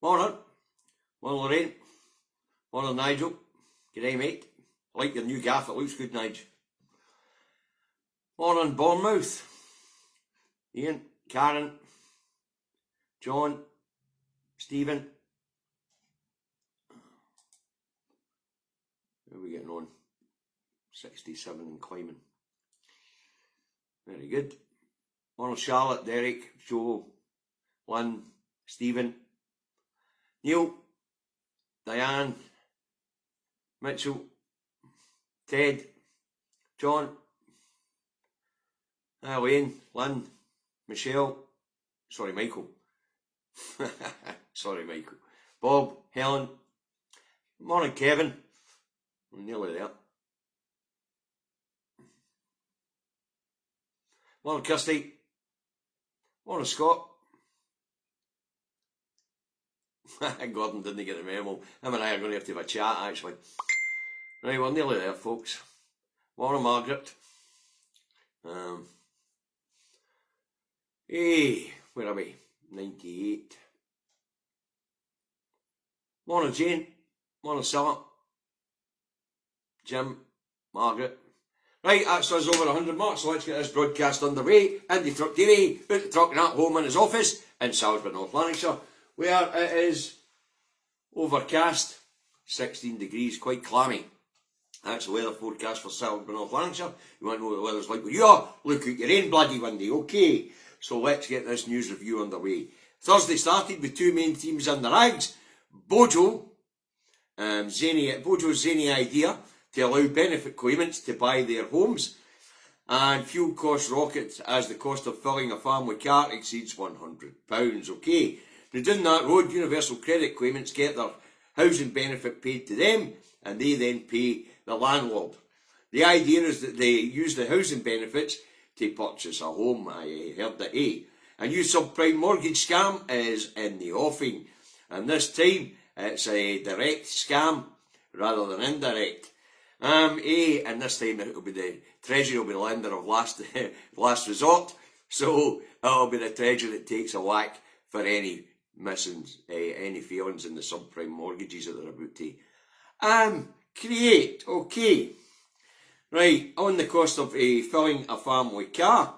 Morning. Morning, Lorraine. Morning, Nigel. G'day, mate. I like your new gaff, it looks good, Nigel. Morning, Bournemouth. Ian, Karen, John, Stephen. How are we getting on? 67 and climbing. Very good. Morning, Charlotte, Derek, Joe, Lynn, Stephen, Neil, Diane, Mitchell, Ted, John, Elaine, Lynn, Michelle, sorry Michael, sorry Michael, Bob, Helen, morning Kevin, I'm nearly there. Morning Kirsty, morning Scott. Gordon didn't get the memo. Him and I are going to have a chat actually. Right, we're nearly there, folks. Morning Margaret. Hey, where are we? 98. Morning Jane. Morning Sarah. Jim. Margaret. Right, that's us over 100 marks, so let's get this broadcast underway. Indytruck Davy, out the truck and at home in his office in Salisbury, North Lanarkshire, where it is overcast, 16 degrees, quite clammy. That's the weather forecast for Salisbury, North Lanarkshire. You want to know what the weather's like where you are? Look out your rain bloody windy. Okay, so let's get this news review underway. Thursday started with two main themes in the rags. Bojo's zany idea to allow benefit claimants to buy their homes, and fuel costs rocket as the cost of filling a family car exceeds £100. Okay, now down that road, universal credit claimants get their housing benefit paid to them, and they then pay the landlord. The idea is that they use the housing benefits to purchase a home. I heard that a new subprime mortgage scam is in the offing, and this time it's a direct scam rather than indirect. And this time it'll be the Treasury will be the lender of last resort, so it'll be the Treasury that takes a whack for any missings, any failings in the subprime mortgages that they're about to create. Okay, right, on the cost of filling a family car,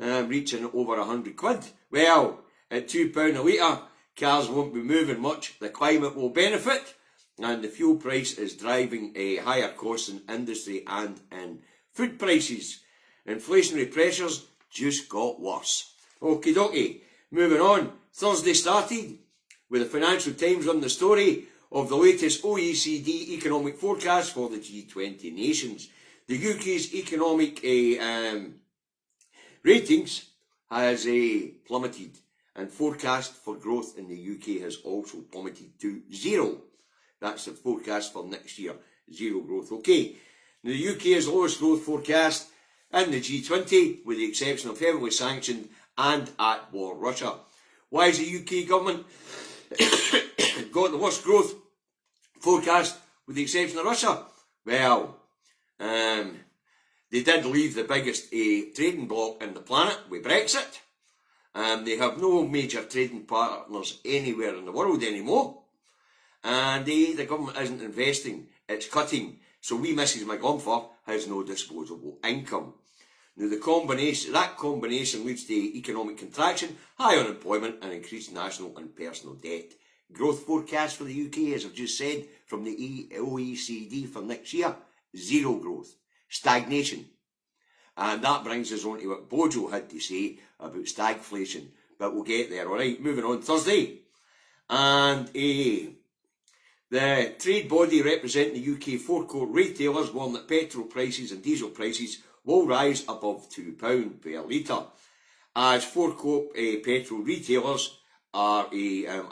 reaching over £100. Well, at £2 a litre, cars won't be moving much, the climate will benefit, and the fuel price is driving higher costs in industry and in food prices. Inflationary pressures just got worse. Okie dokie, moving on. Thursday started with the Financial Times on the story of the latest OECD economic forecast for the G20 nations. The UK's economic ratings has plummeted, and forecast for growth in the UK has also plummeted to 0. That's the forecast for next year, 0 growth. Okay, now the UK has the lowest growth forecast in the G20, with the exception of heavily sanctioned and at war Russia. Why has the UK government got the worst growth forecast with the exception of Russia? Well, they did leave the biggest trading bloc in the planet with Brexit. They have no major trading partners anywhere in the world anymore. And the government isn't investing, it's cutting. So wee Mrs McGumpher has no disposable income. Now that combination leads to economic contraction, high unemployment and increased national and personal debt. Growth forecast for the UK, as I've just said, from the OECD for next year, 0 growth. Stagnation. And that brings us on to what Bojo had to say about stagflation. But we'll get there, alright? Moving on, Thursday. And the trade body representing the UK forecourt retailers warned that petrol prices and diesel prices will rise above £2 per litre, as forecourt petrol retailers are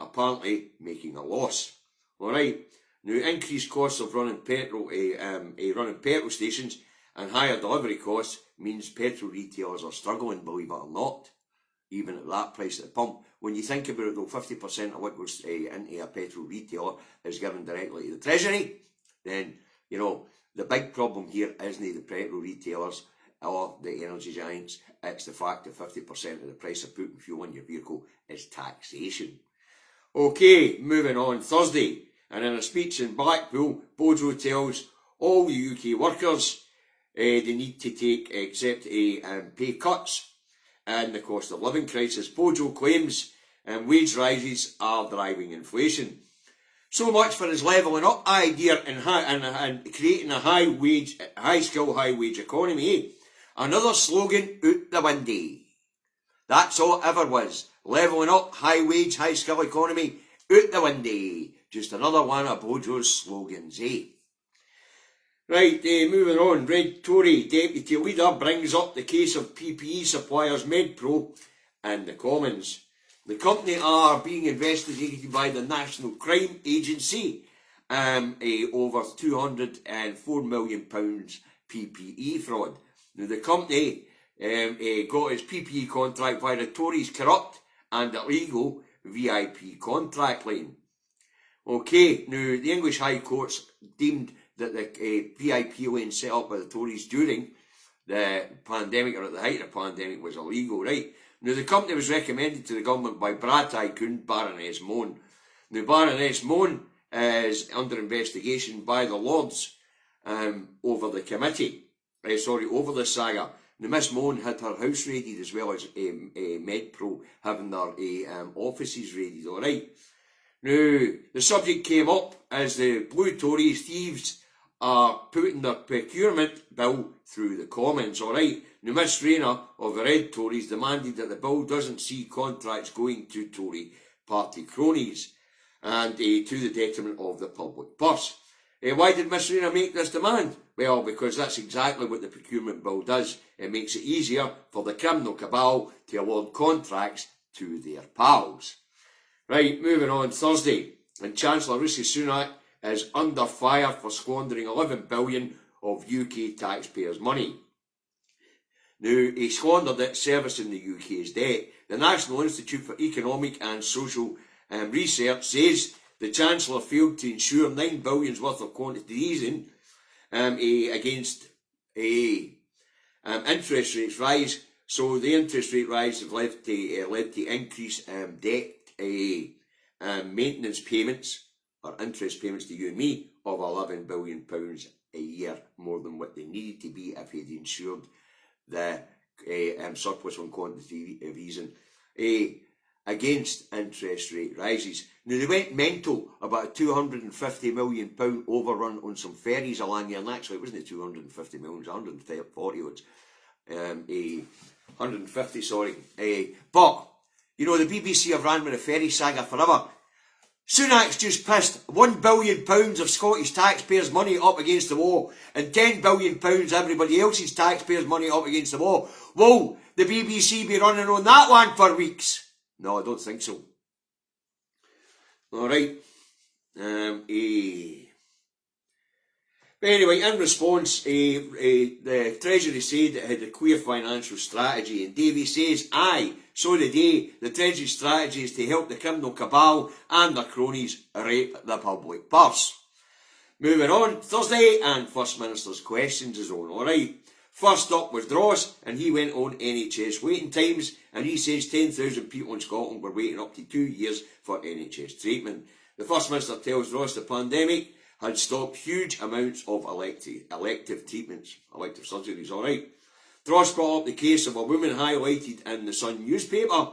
apparently making a loss. Alright, now increased costs of running petrol stations and higher delivery costs means petrol retailers are struggling, believe it or not, even at that price at the pump. When you think about it though, 50% of what goes into a petrol retailer is given directly to the Treasury, then, you know, the big problem here isn't the petrol retailers or the energy giants, it's the fact that 50% of the price of putting fuel in your vehicle is taxation. Okay, moving on. Thursday, and in a speech in Blackpool, Bojo tells all the UK workers they need to accept pay cuts and the cost of living crisis. Bojo claims wage rises are driving inflation. So much for his levelling up idea and creating a high skill, high wage economy. Another slogan out the window. That's all it ever was. Levelling up, high wage, high skill economy, out the window. Just another one of Bojo's slogans, eh? Right, moving on. Red Tory deputy leader brings up the case of PPE suppliers MedPro and the Commons. The company are being investigated by the National Crime Agency over £204 million PPE fraud. Now, the company got its PPE contract via the Tories' corrupt and illegal VIP contract line. Okay, now the English High Courts deemed that the VIP lane set up by the Tories during the pandemic, or at the height of the pandemic, was illegal, right? Now, the company was recommended to the government by Bra tycoon Baroness Mone. Now, Baroness Mone is under investigation by the Lords over the saga. Now, Miss Mone had her house raided as well as MedPro having their offices raided, alright? Now, the subject came up as the Blue Tories thieves are putting their procurement bill through the Commons, alright? Now, Miss Rayner of the Red Tories demanded that the bill doesn't see contracts going to Tory party cronies and to the detriment of the public purse. Why did Miss Rayner make this demand? Well, because that's exactly what the procurement bill does. It makes it easier for the criminal cabal to award contracts to their pals. Right, moving on. Thursday, and Chancellor Rishi Sunak is under fire for squandering £11 billion of UK taxpayers' money. Now, he squandered it servicing the UK's debt. The National Institute for Economic and Social Research says the Chancellor failed to ensure £9 billion worth of quantity easing against interest rates rise. So the interest rate rise have led to increased debt maintenance payments, or interest payments to you and me, of £11 billion a year, more than what they needed to be if he'd ensured the surplus on quantity of easing against interest rate rises. Now, they went mental about a £250 million overrun on some ferries along here, and actually it wasn't £250 million, it was 140 odds. 150, sorry. But, you know, the BBC have ran with a ferry saga forever. Sunak's just pissed £1 billion of Scottish taxpayers' money up against the wall, and £10 billion everybody else's taxpayers' money up against the wall. Will the BBC be running on that one for weeks? No, I don't think so. Alright. Anyway, in response, the Treasury said it had a clear financial strategy, and Davy says, aye, so did he. The Treasury strategy is to help the criminal cabal and their cronies rape the public purse. Moving on, Thursday, and First Minister's questions is on, alright. First up was Dross, and he went on NHS waiting times, and he says 10,000 people in Scotland were waiting up to 2 years for NHS treatment. The First Minister tells Dross the pandemic had stopped huge amounts of elective treatments, elective surgeries, alright. Dross brought up the case of a woman highlighted in the Sun newspaper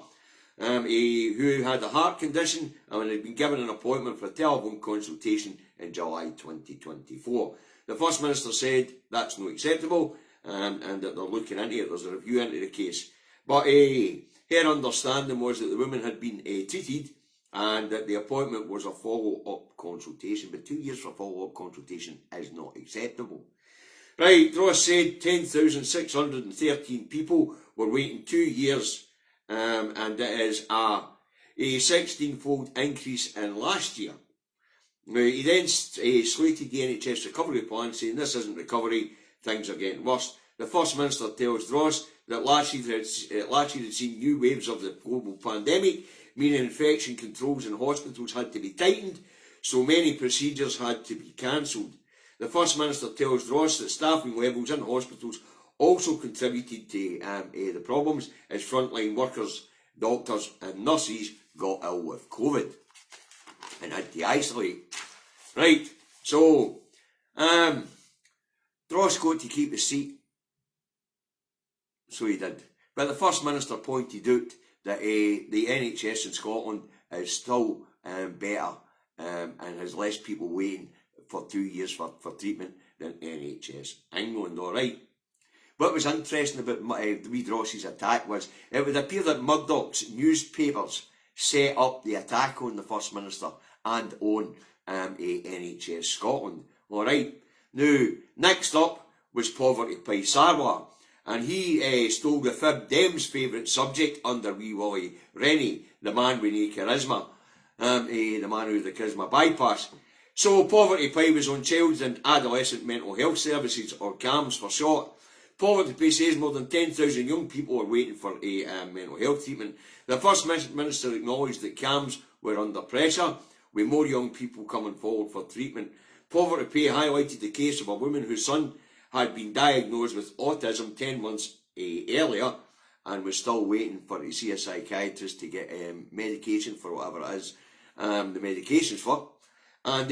who had a heart condition and had been given an appointment for a telephone consultation in July 2024. The First Minister said that's not acceptable and that they're looking into it, there's a review into the case. But her understanding was that the woman had been treated and that the appointment was a follow-up consultation, but 2 years for a follow-up consultation is not acceptable. Right, Dross said 10,613 people were waiting 2 years, and it is a 16-fold increase in last year. Now, he then slated the NHS recovery plan, saying this isn't recovery, things are getting worse. The First Minister tells Dross that last year had seen new waves of the global pandemic, meaning infection controls in hospitals had to be tightened, so many procedures had to be cancelled. The First Minister tells Dross that staffing levels in hospitals also contributed to the problems as frontline workers, doctors and nurses got ill with COVID. and had to isolate. Right, so Dross got to keep his seat, so he did. But the First Minister pointed out that the NHS in Scotland is still better and has less people waiting for 2 years for treatment than NHS England, alright. What was interesting about wee Dross's attack was it would appear that Murdoch's newspapers set up the attack on the First Minister and on NHS Scotland. Alright, now next up was Poverty Pie Sarwar, and he stole the Fib Dems' favourite subject under wee Willie Rennie, the man with no charisma, the man with the charisma bypass. So Poverty Pie was on Child and Adolescent Mental Health Services, or CAMS for short. Poverty Pie says more than 10,000 young people are waiting for mental health treatment. The First Minister acknowledged that CAMS were under pressure, with more young people coming forward for treatment. Poverty Pie highlighted the case of a woman whose son had been diagnosed with autism 10 months earlier and was still waiting for to see a psychiatrist to get medication for whatever it is the medication's for. And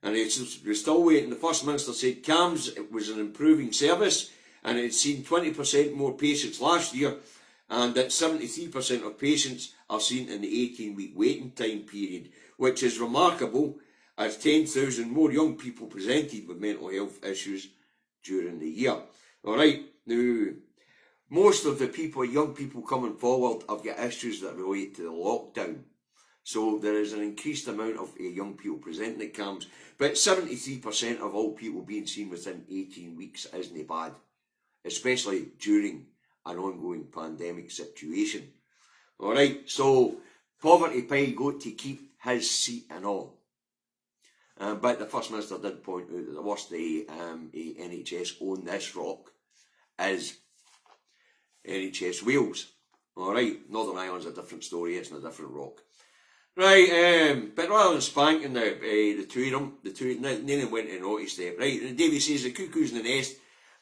we're still waiting. The First Minister said CAMS was an improving service and it had seen 20% more patients last year, and that 73% of patients are seen in the 18-week waiting time period, which is remarkable as 10,000 more young people presented with mental health issues during the year. Alright, now, most of the young people coming forward have got issues that relate to the lockdown. So there is an increased amount of young people presenting at CAMS, but 73% of all people being seen within 18 weeks isn't bad, especially during an ongoing pandemic situation. Alright, so Poverty Pie got to keep his seat and all. But the First Minister did point out that the worst NHS on this rock is NHS Wales. Alright, Northern Ireland's a different story, it's in a different rock. Right, but rather than spanking the two of them, none of them went to naughty step. Right, and Davy says the cuckoo's in the nest,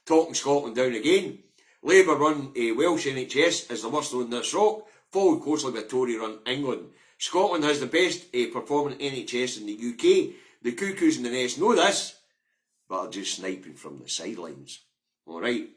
talking Scotland down again. Labour-run Welsh NHS is the worst on this rock, followed closely by Tory-run England. Scotland has the best performing NHS in the UK. The cuckoos in the nest know this, but are just sniping from the sidelines. Alright.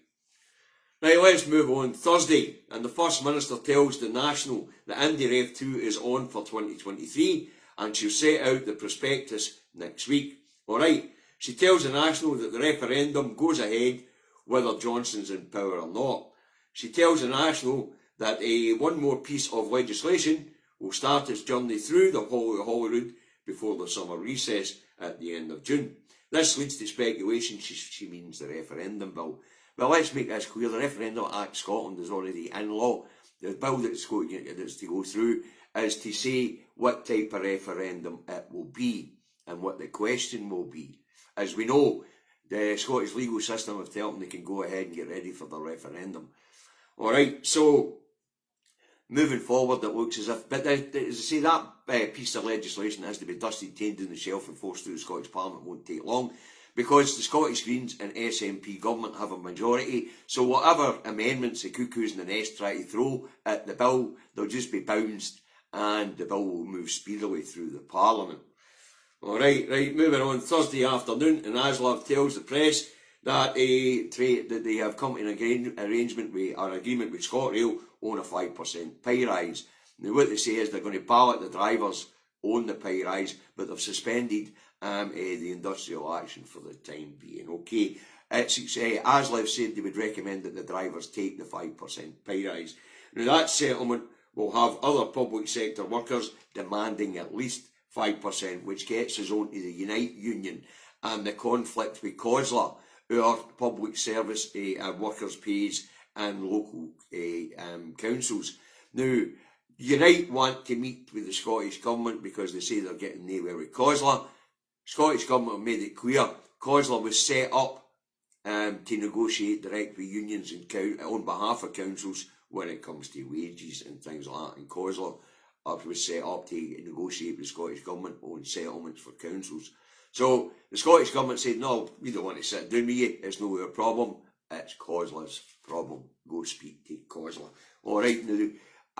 Right, let's move on. Thursday, and the First Minister tells the National that Indytruck 2 is on for 2023, and she'll set out the prospectus next week. Alright, she tells the National that the referendum goes ahead whether Johnson's in power or not. She tells the National that one more piece of legislation will start its journey through the Holyrood before the summer recess at the end of June. This leads to speculation she means the referendum bill. But let's make this clear, the Referendum Act Scotland is already in law. The bill that's to go through is to say what type of referendum it will be and what the question will be. As we know, the Scottish legal system have told them they can go ahead and get ready for the referendum. Alright, so moving forward, it looks as if, but as I say, that piece of legislation has to be dusted, tamed in the shelf and forced through the Scottish Parliament. Won't take long, because the Scottish Greens and SNP government have a majority, so whatever amendments the cuckoos in the nest try to throw at the bill, they'll just be bounced and the bill will move speedily through the Parliament. Alright, moving on. Thursday afternoon, and ASLAV tells the press that they have come to an agreement with ScotRail on a 5% pay rise. Now what they say is they're going to ballot the drivers on the pay rise, but they've suspended the industrial action for the time being. Okay, ASLAV said they would recommend that the drivers take the 5% pay rise. Now that settlement will have other public sector workers demanding at least 5%, which gets us on to the Unite Union and the conflict with COSLA, our public service workers' pays and local councils. Now, Unite want to meet with the Scottish Government because they say they're getting nowhere with COSLA. Scottish Government have made it clear COSLA was set up to negotiate direct with unions and on behalf of councils when it comes to wages and things like that, and COSLA was set up to negotiate with the Scottish Government on settlements for councils. So the Scottish Government said, no, we don't want to sit down with you, it's not our problem, it's COSLA's problem. Go speak to COSLA. Alright, now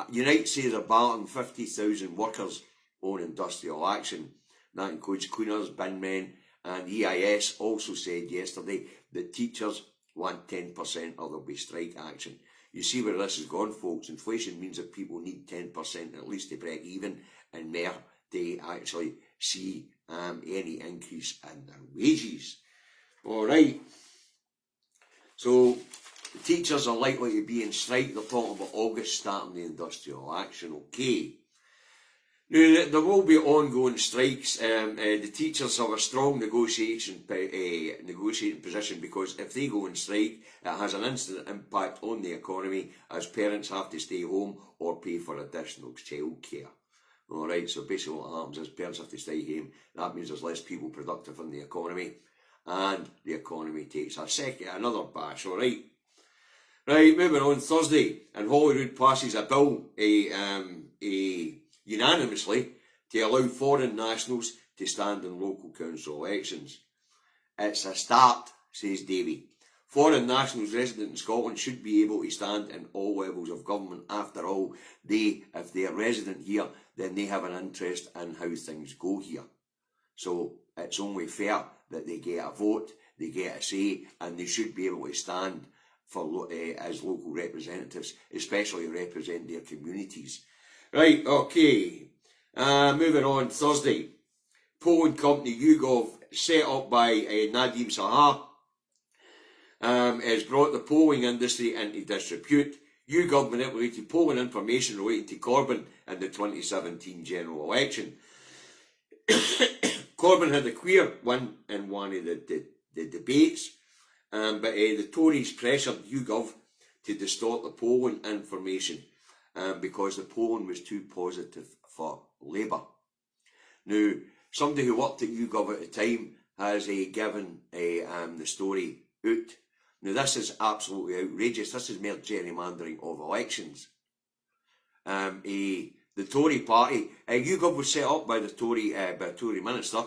Unite say they're balloting 50,000 workers own industrial action. That includes cleaners, bin men, and EIS also said yesterday that teachers want 10% or there'll be strike action. You see where this has gone, folks. Inflation means that people need 10% at least to break even and more to actually see any increase in their wages. All right. So the teachers are likely to be in strike. They're talking about August starting the industrial action. Okay. Now, there will be ongoing strikes. The teachers have a strong negotiating position because if they go on strike, it has an instant impact on the economy as parents have to stay home or pay for additional childcare. Alright, so basically what happens is parents have to stay home. That means there's less people productive in the economy and the economy takes another bash. Alright. Right, moving on. Thursday, and Holyrood passes a bill unanimously to allow foreign nationals to stand in local council elections. It's a start, says Davy. Foreign nationals resident in Scotland should be able to stand in all levels of government. After all, if they are resident here, then they have an interest in how things go here. So it's only fair that they get a vote, they get a say, and they should be able to stand for as local representatives, especially represent their communities. Right, okay. Moving on, Thursday. Polling company YouGov, set up by Nadeem Sahar, has brought the polling industry into disrepute. YouGov manipulated polling information relating to Corbyn in the 2017 general election. Corbyn had a clear win in one of the debates, but the Tories pressured YouGov to distort the polling information because the polling was too positive for Labour. Now, somebody who worked at YouGov at the time has given the story out. Now, this is absolutely outrageous. This is mere gerrymandering of elections. The Tory party, YouGov was set up by a Tory minister,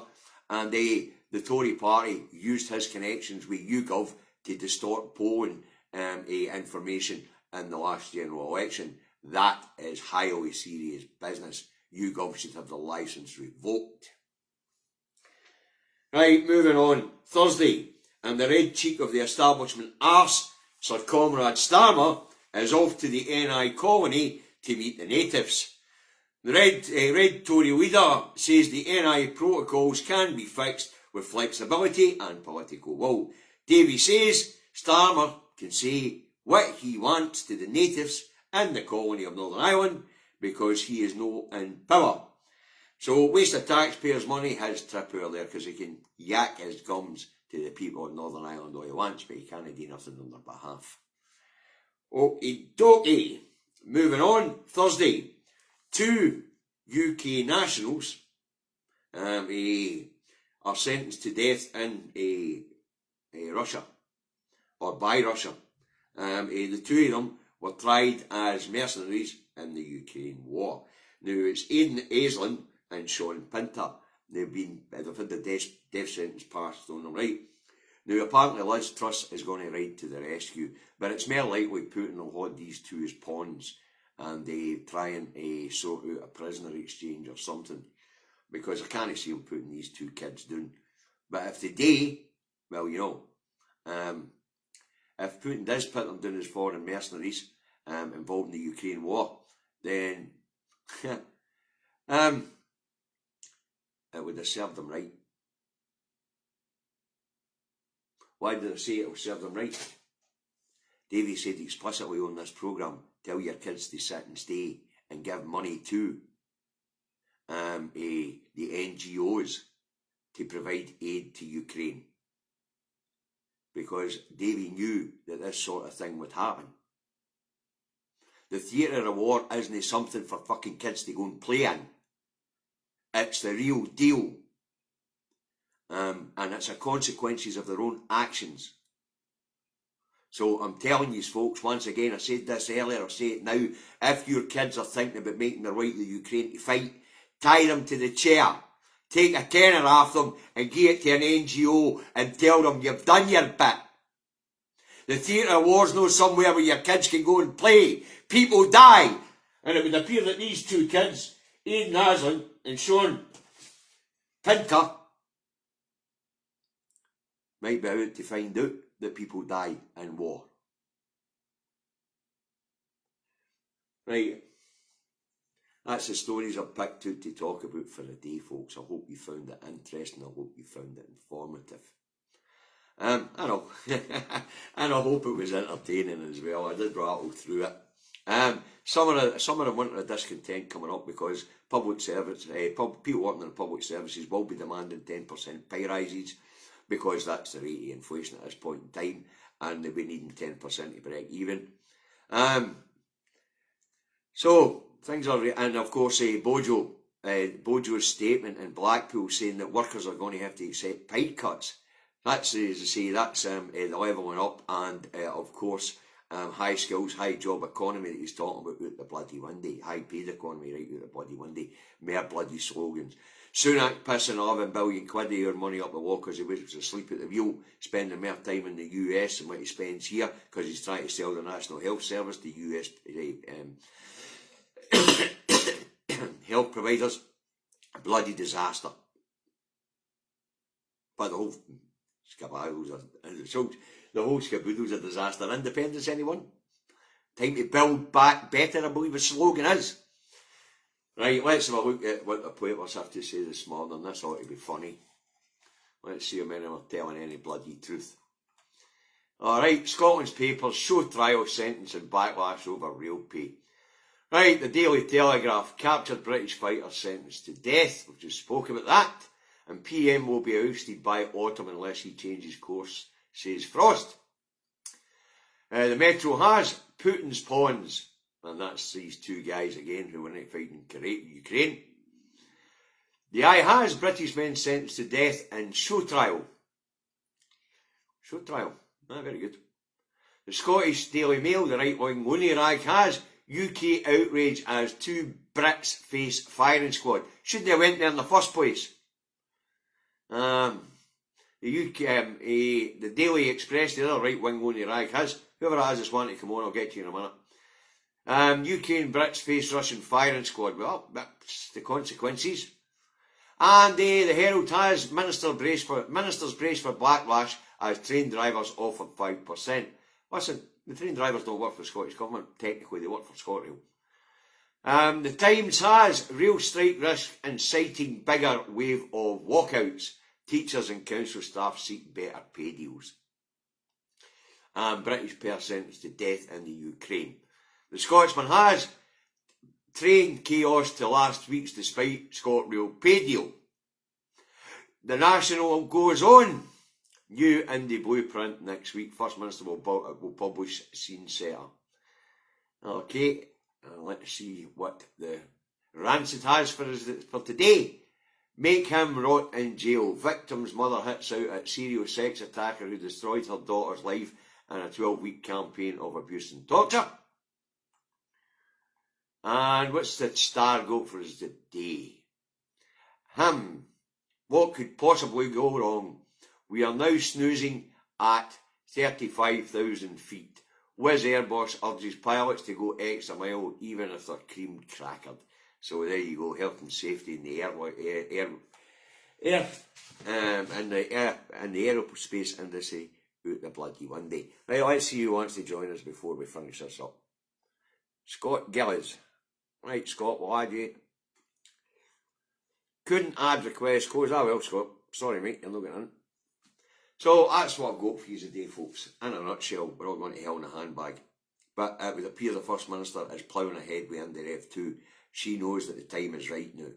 and the Tory party used his connections with YouGov to distort polling information in the last general election. That is highly serious business. YouGov should have the licence revoked. Right, moving on. Thursday, and the red cheek of the establishment arse, Sir Comrade Starmer, is off to the NI colony to meet the natives. The red Tory leader says the NI protocols can be fixed with flexibility and political will. Davy says Starmer can say what he wants to the natives in the colony of Northern Ireland because he is no in power. So waste of taxpayers' money has trip over there because he can yak his gums to the people of Northern Ireland all he wants, but he can't do nothing on their behalf. Okie dokie. Moving on. Thursday, 2 UK nationals are sentenced to death in Russia, or by Russia. The two of them were tried as mercenaries in the Ukraine war. Now, it's Aidan Aislinn and Sean Pinter. They've had the death sentence passed on them, right? Now, apparently Liz Truss is going to ride to the rescue, but it's more likely Putin will hold these two as pawns and they try and sort out a prisoner exchange or something, because I can't see him putting these two kids down. But if they do, well, you know, if Putin does put them down as foreign mercenaries involved in the Ukraine war, then it would have served them right. Why did I say it will serve them right? Davy said explicitly on this programme, tell your kids to sit and stay and give money to the NGOs to provide aid to Ukraine. Because Davy knew that this sort of thing would happen. The theatre of war isn't something for fucking kids to go and play in. It's the real deal. And it's the consequences of their own actions. So I'm telling you folks, once again, I said this earlier, I'll say it now, if your kids are thinking about making their way to the Ukraine to fight, tie them to the chair, take a tenner off them and give it to an NGO and tell them you've done your bit. The theatre of war's not somewhere where your kids can go and play. People die. And it would appear that these two kids, Aidan Aislinn And Sean Pinter might be out to find out that people die in war. Right, that's the stories I've picked out to talk about for the day, folks. I hope you found it interesting. I hope you found it informative. I know, and I hope it was entertaining as well. I did rattle through it. Some of them wanted a discontent coming up because public service, people working in the public services will be demanding 10% pay rises because that's the rate of inflation at this point in time, and they'll be needing 10% to break even. So things are, and of course, Bojo's statement in Blackpool saying that workers are going to have to accept pay cuts. That's, as I say, that's the levelling up, and of course, high skills, high job economy that he's talking about the bloody windy, high paid economy right out the bloody windy, mere bloody slogans. Sunak pissing 11 billion quid a year money up the wall because he was asleep at the wheel, spending more time in the US than what he spends here because he's trying to sell the National Health Service to US health providers. A bloody disaster. But the whole scaboodle's a disaster. Independence, anyone? Time to build back better, I believe the slogan is. Right, let's have a look at what the papers have to say this morning. This ought to be funny. Let's see how many are telling any bloody truth. Alright, Scotland's papers show trial sentence and backlash over real pay. Right, the Daily Telegraph, captured British fighter sentenced to death. We've just spoke about that. And PM will be ousted by autumn unless he changes course, says Frost. The Metro has Putin's pawns, and that's these two guys again who were not fighting Ukraine. The Eye has British men sentenced to death in show trial. Show trial, very good. The Scottish Daily Mail, the right-wing loony rag, has UK outrage as two Brits face firing squad. Shouldn't have went there in the first place. The Daily Express, the other right-wing loony rag, has, whoever has this one to come on, I'll get to you in a minute. UK and Brits face Russian firing squad. Well, that's the consequences. And the Herald has Ministers brace for backlash as train drivers offered 5%. Listen, the train drivers don't work for the Scottish Government. Technically, they work for ScotRail. The Times has real strike risk inciting bigger wave of walkouts. Teachers and council staff seek better pay deals. British pair sentenced to death in the Ukraine. The Scotsman has train chaos to last week's despite ScotRail pay deal. The National goes on. New Indy blueprint next week. First Minister will publish scene setter. Okay, let's see what the Rancid has for today. Make him rot in jail. Victim's mother hits out at serial sex attacker who destroyed her daughter's life in a 12-week campaign of abuse and torture. And what's the Star got for us today? What could possibly go wrong? We are now snoozing at 35,000 feet. Wizz Air boss urges pilots to go extra mile even if they're cream crackered. So there you go, health and safety in the aerospace industry out the bloody windy. Right, let's see who wants to join us before we finish this up. Scott Gillis. Right, Scott, we'll add you. Couldn't add request codes. Ah well, Scott. Sorry, mate, you're not getting in. So that's what I've got for you today, folks. In a nutshell, we're all going to hell in a handbag. But it would appear the First Minister is ploughing ahead with Indytruck 2. She knows that the time is right now.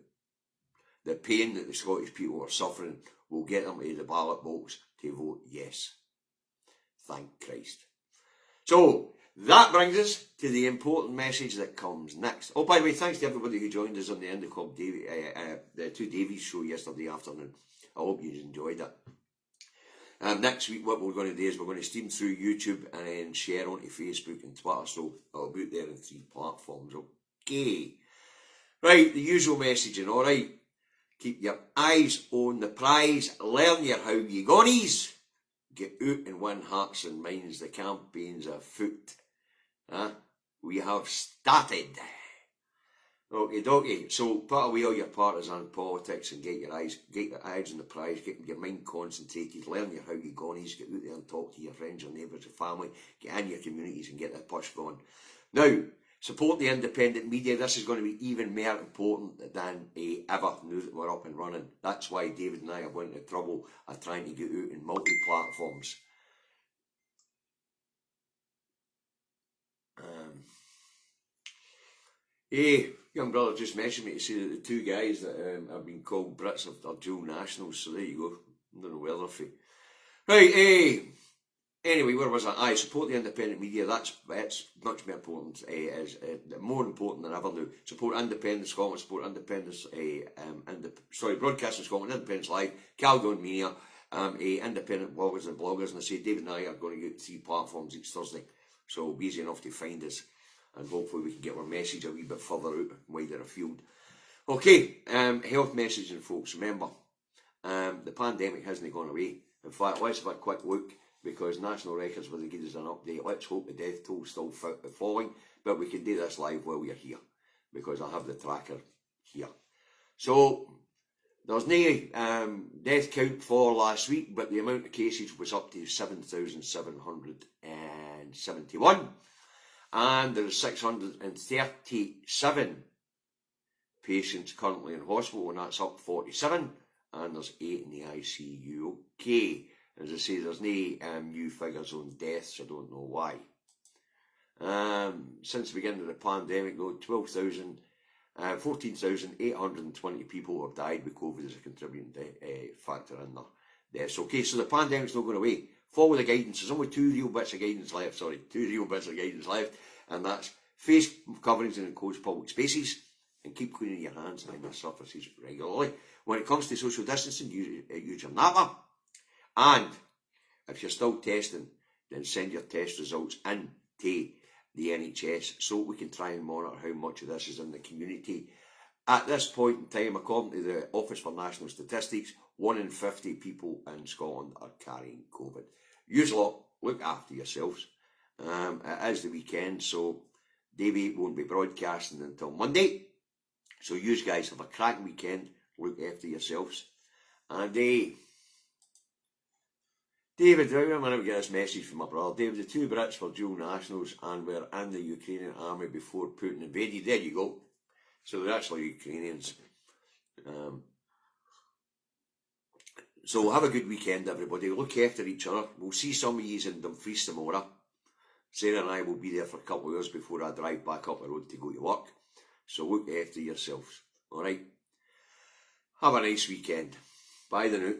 The pain that the Scottish people are suffering will get them to the ballot box to vote yes. Thank Christ. So, that brings us to the important message that comes next. Oh, by the way, thanks to everybody who joined us on the Indytruck the two Davies show yesterday afternoon. I hope you enjoyed it. Next week, what we're going to do is we're going to stream through YouTube and then share onto Facebook and Twitter, so I'll be out there in 3 platforms. Okay. Right, the usual messaging, alright. Keep your eyes on the prize, learn your how you gonies, get out and win hearts and minds, the campaign's afoot. We have started. Okay, dokie. So put away all your partisan politics and get your eyes on the prize, get your mind concentrated, learn your how you gonies, get out there and talk to your friends, your neighbours, your family, get in your communities and get that push going. Now, support the independent media. This is going to be even more important than ever now that we're up and running. That's why David and I have went into trouble of trying to get out in multi-platforms. Young brother just messaged me to say that the two guys that have been called Brits are dual nationals, so there you go. I don't know where they're from. Right, anyway, where was I? Support the independent media. That's much more important. Is more important than ever now. Support Independent Scotland. Support Independence. Broadcasting Scotland. Independence Live. Caledon Media. Independent bloggers and bloggers. And I say David and I are going to get 3 platforms each Thursday, so it'll be easy enough to find us. And hopefully we can get our message a wee bit further out, wider afield. Okay, health messaging, folks. Remember, the pandemic hasn't gone away. In fact, let's have a quick look, because national records will give us an update. Let's hope the death toll is still falling, but we can do this live while we're here, because I have the tracker here. So, there's no death count for last week, but the amount of cases was up to 7,771. And there are 637 patients currently in hospital, and that's up 47, and there's 8 in the ICU. Okay, as I say, there's no new figures on deaths. I don't know why. Since the beginning of the pandemic, though, 14,820 people have died with COVID as a contributing factor in their deaths. Okay, so the pandemic's not going away. Follow the guidance. There's only 2 real bits of guidance left. 2 real bits of guidance left, and that's face coverings in enclosed public spaces, and keep cleaning your hands and your surfaces regularly. When it comes to social distancing, use your napper. And if you're still testing, then send your test results in to the NHS so we can try and monitor how much of this is in the community. At this point in time, according to the Office for National Statistics, 1 in 50 people in Scotland are carrying COVID. Use a lot, look after yourselves. It is the weekend, so Davy won't be broadcasting until Monday. So you guys have a cracking weekend, look after yourselves. And David, I'm going to get this message from my brother. David, the 2 Brits were dual nationals and were in the Ukrainian army before Putin invaded. There you go. So they're actually Ukrainians. So have a good weekend, everybody. Look after each other. We'll see some of you in Dumfries tomorrow. Sarah and I will be there for a couple of hours before I drive back up the road to go to work. So look after yourselves. Alright? Have a nice weekend. Bye then now.